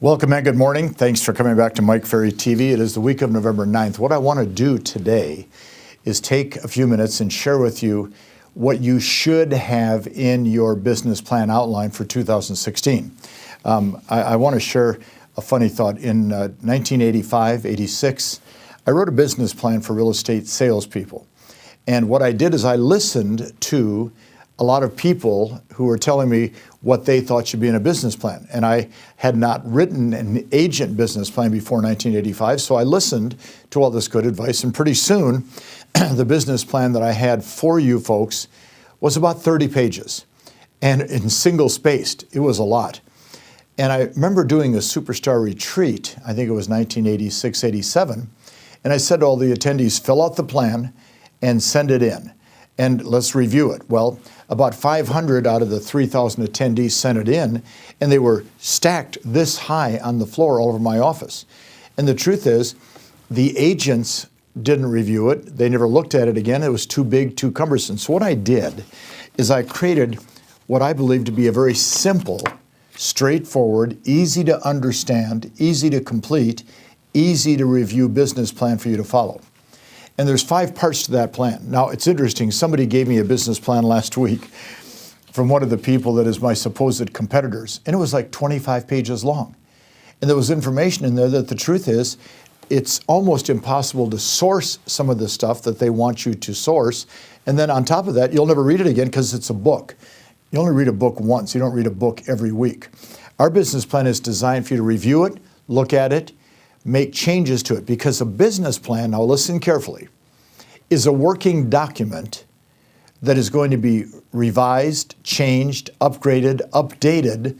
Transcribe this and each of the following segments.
Welcome and good morning. Thanks for coming back to Mike Ferry TV. It is the week of November 9th. What I want to do today is take a few minutes and share with you what you should have in your business plan outline for 2016. I want to share a funny thought. In 1985, 86, I wrote a business plan for real estate salespeople. And what I did is I listened to a lot of people who were telling me what they thought should be in a business plan. And I had not written an agent business plan before 1985, so I listened to all this good advice, and pretty soon the business plan that I had for you folks was about 30 pages, and in single-spaced. It was a lot. And I remember doing a superstar retreat, I think it was 1986, 87, and I said to all the attendees, fill out the plan and send it in, and let's review it. Well, about 500 out of the 3,000 attendees sent it in, and they were stacked this high on the floor all over my office. And the truth is, the agents didn't review it. They never looked at it again. It was too big, too cumbersome. So what I did is I created what I believe to be a very simple, straightforward, easy to understand, easy to complete, easy to review business plan for you to follow. And there's 5 parts to that plan. Now, it's interesting. Somebody gave me a business plan last week from one of the people that is my supposed competitors, and it was like 25 pages long. And there was information in there that the truth is, it's almost impossible to source some of the stuff that they want you to source. And then on top of that, you'll never read it again because it's a book. You only read a book once. You don't read a book every week. Our business plan is designed for you to review it, look at it, make changes to it, because a business plan, now listen carefully, is a working document that is going to be revised, changed, upgraded, updated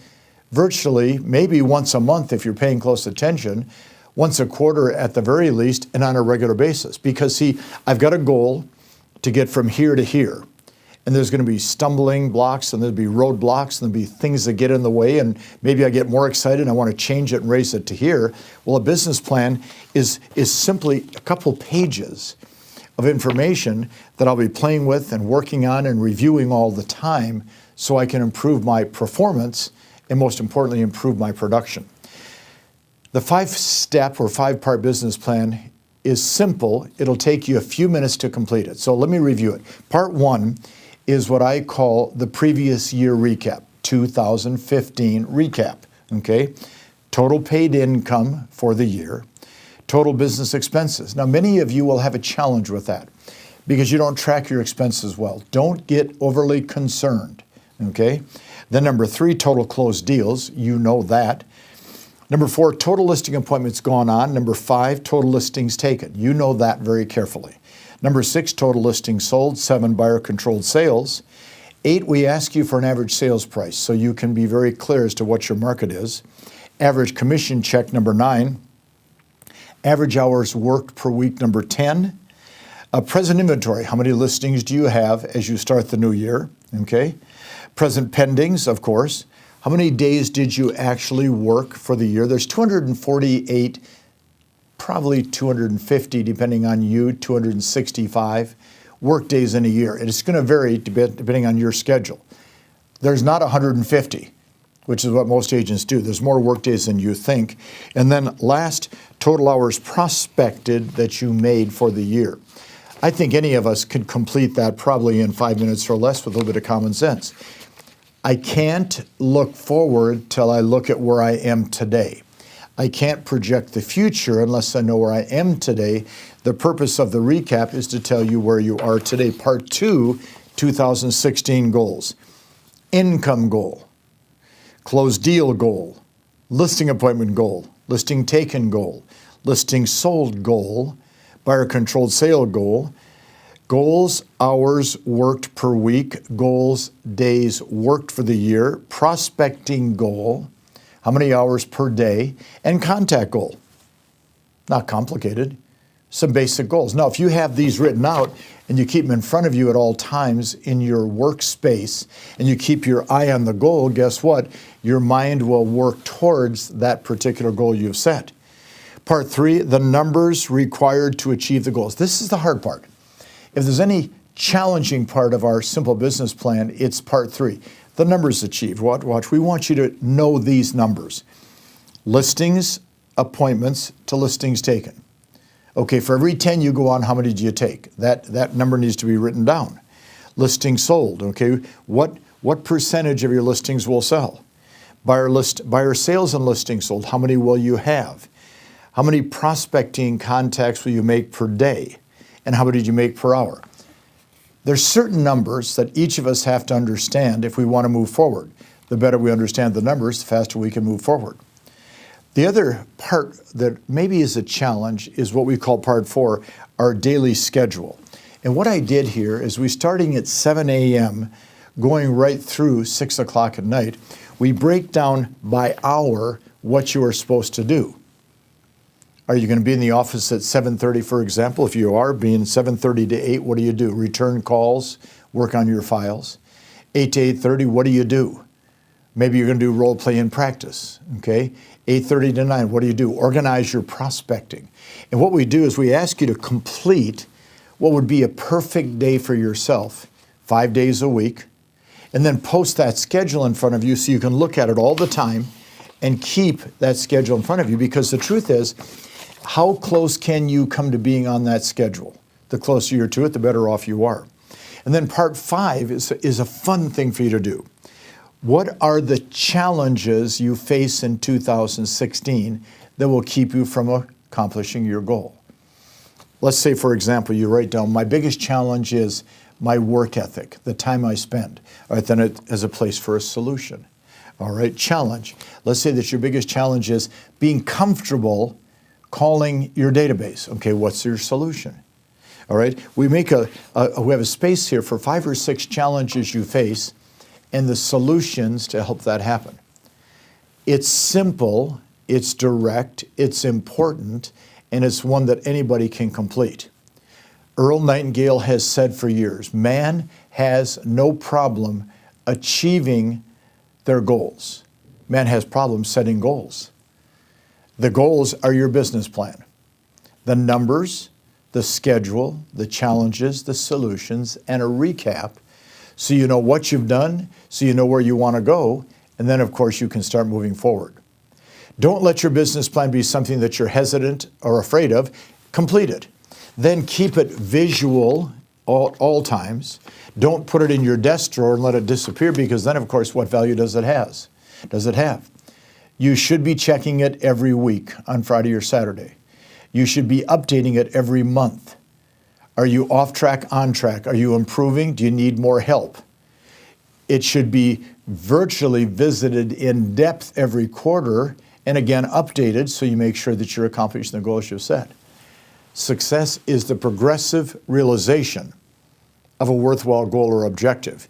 virtually maybe once a month if you're paying close attention, once a quarter at the very least, and on a regular basis. Because see, I've got a goal to get from here to here. And there's going to be stumbling blocks, and there'll be roadblocks, and there'll be things that get in the way, and maybe I get more excited and I want to change it and raise it to here. Well, a business plan is simply a couple pages of information that I'll be playing with and working on and reviewing all the time so I can improve my performance and, most importantly, improve my production. The 5-step or 5-part business plan is simple. It'll take you a few minutes to complete it. So let me review it. Part 1 is what I call the previous year recap, 2015 recap, okay? Total paid income for the year, total business expenses. Now, many of you will have a challenge with that because you don't track your expenses well. Don't get overly concerned, okay? Then number 3, total closed deals. You know that. Number 4, total listing appointments gone on. Number 5, total listings taken. You know that very carefully. Number 6, total listings sold. 7, buyer-controlled sales. 8, we ask you for an average sales price so you can be very clear as to what your market is. Average commission check, number 9. Average hours worked per week, number 10. Present inventory, how many listings do you have as you start the new year? Okay. Present pendings, of course. How many days did you actually work for the year? There's 248, probably 250, depending on you, 265 work days in a year. And it's going to vary depending on your schedule. There's not 150, which is what most agents do. There's more work days than you think. And then last, total hours prospected that you made for the year. I think any of us could complete that probably in 5 minutes or less with a little bit of common sense. I can't look forward till I look at where I am today. I can't project the future unless I know where I am today. The purpose of the recap is to tell you where you are today. Part 2, 2016 goals. Income goal, closed deal goal, listing appointment goal, listing taken goal, listing sold goal, buyer-controlled sale goal, goals, hours worked per week, goals, days worked for the year, prospecting goal, how many hours per day, and contact goal. Not complicated, some basic goals. Now, if you have these written out and you keep them in front of you at all times in your workspace and you keep your eye on the goal, guess what? Your mind will work towards that particular goal you've set. Part 3, the numbers required to achieve the goals. This is the hard part. If there's any challenging part of our simple business plan, it's part 3. The numbers achieved. Watch. We want you to know these numbers. Listings, appointments to listings taken. Okay, for every 10 you go on, how many do you take? That number needs to be written down. Listings sold, okay? What percentage of your listings will sell? Buyer sales and listings sold, how many will you have? How many prospecting contacts will you make per day? And how many did you make per hour? There's certain numbers that each of us have to understand if we want to move forward. The better we understand the numbers, the faster we can move forward. The other part that maybe is a challenge is what we call part 4, our daily schedule. And what I did here is we starting at 7 a.m., going right through 6 o'clock at night, we break down by hour what you are supposed to do. Are you going to be in the office at 7:30, for example? If you are, being 7:30 to 8, what do you do? Return calls, work on your files. 8 to 8:30, what do you do? Maybe you're going to do role play in practice, okay? 8:30 to 9, what do you do? Organize your prospecting. And what we do is we ask you to complete what would be a perfect day for yourself, 5 days a week, and then post that schedule in front of you so you can look at it all the time and keep that schedule in front of you, because the truth is, how close can you come to being on that schedule? The closer you're to it, the better off you are. And then part 5 is a fun thing for you to do. What are the challenges you face in 2016 that will keep you from accomplishing your goal? Let's say, for example, you write down, my biggest challenge is my work ethic, the time I spend. All right, then it has a place for a solution. All right, challenge. Let's say that your biggest challenge is being comfortable calling your database. Okay, what's your solution? All right, we have a space here for 5 or 6 challenges you face and the solutions to help that happen. It's simple, it's direct, it's important, and it's one that anybody can complete. Earl Nightingale has said for years, man has no problem achieving their goals. Man has problems setting goals. The goals are your business plan. The numbers, the schedule, the challenges, the solutions, and a recap so you know what you've done, so you know where you want to go, and then, of course, you can start moving forward. Don't let your business plan be something that you're hesitant or afraid of. Complete it. Then keep it visual all times. Don't put it in your desk drawer and let it disappear, because then, of course, what value does it have? You should be checking it every week on Friday or Saturday. You should be updating it every month. Are you off track, on track? Are you improving? Do you need more help? It should be virtually visited in depth every quarter, and again, updated so you make sure that you're accomplishing the goals you've set. Success is the progressive realization of a worthwhile goal or objective.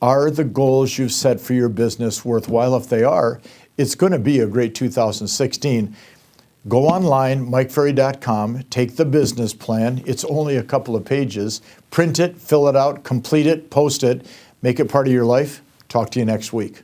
Are the goals you've set for your business worthwhile? If they are, it's going to be a great 2016. Go online, MikeFerry.com, take the business plan. It's only a couple of pages. Print it, fill it out, complete it, post it, make it part of your life. Talk to you next week.